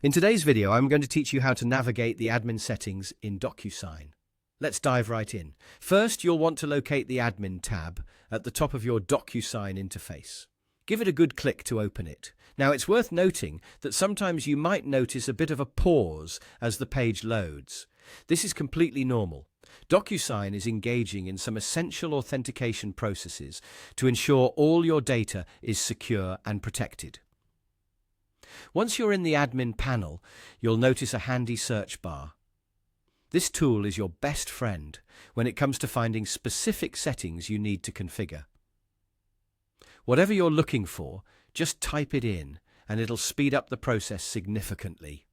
In today's video, I'm going to teach you how to navigate the admin settings in DocuSign. Let's dive right in. First, you'll want to locate the Admin tab at the top of your DocuSign interface. Give it a good click to open it. Now, it's worth noting that sometimes you might notice a bit of a pause as the page loads. This is completely normal. DocuSign is engaging in some essential authentication processes to ensure all your data is secure and protected. Once you're in the admin panel, you'll notice a handy search bar. This tool is your best friend when it comes to finding specific settings you need to configure. Whatever you're looking for, just type it in and it'll speed up the process significantly.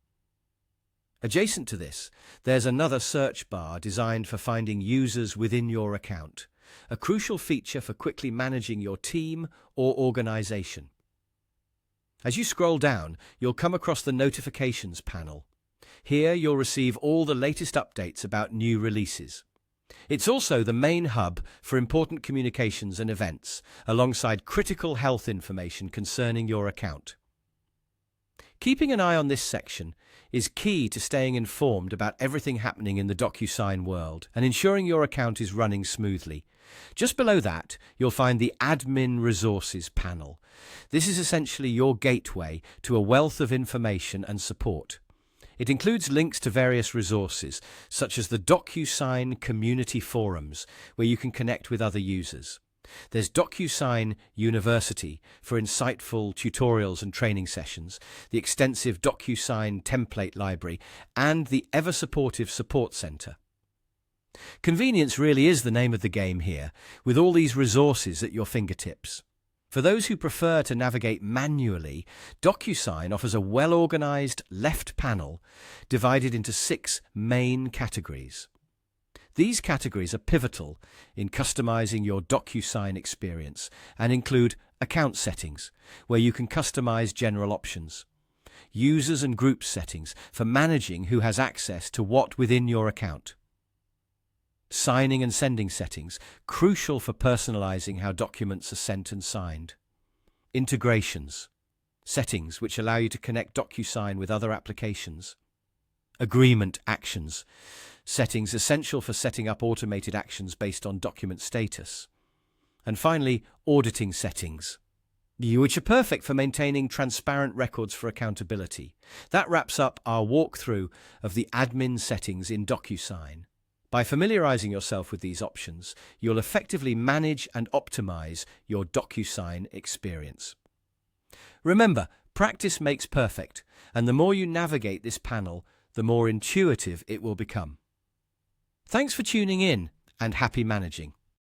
Adjacent to this, there's another search bar designed for finding users within your account, a crucial feature for quickly managing your team or organization. As you scroll down, you'll come across the Notifications panel. Here you'll receive all the latest updates about new releases. It's also the main hub for important communications and events, alongside critical health information concerning your account. Keeping an eye on this section is key to staying informed about everything happening in the DocuSign world and ensuring your account is running smoothly. Just below that, you'll find the Admin Resources panel. This is essentially your gateway to a wealth of information and support. It includes links to various resources, such as the DocuSign community forums, where you can connect with other users. There's DocuSign University for insightful tutorials and training sessions, the extensive DocuSign template library, and the ever-supportive Support Center. Convenience really is the name of the game here, with all these resources at your fingertips. For those who prefer to navigate manually, DocuSign offers a well-organized left panel divided into 6 main categories. These categories are pivotal in customizing your DocuSign experience and include Account Settings, where you can customize general options, Users and Group Settings for managing who has access to what within your account, Signing and Sending Settings, crucial for personalizing how documents are sent and signed, Integrations, settings which allow you to connect DocuSign with other applications, Agreement Actions, settings essential for setting up automated actions based on document status, and finally, Auditing Settings, which are perfect for maintaining transparent records for accountability. That wraps up our walkthrough of the admin settings in DocuSign. By familiarizing yourself with these options, you'll effectively manage and optimize your DocuSign experience. Remember, practice makes perfect, and the more you navigate this panel, the more intuitive it will become. Thanks for tuning in, and happy managing.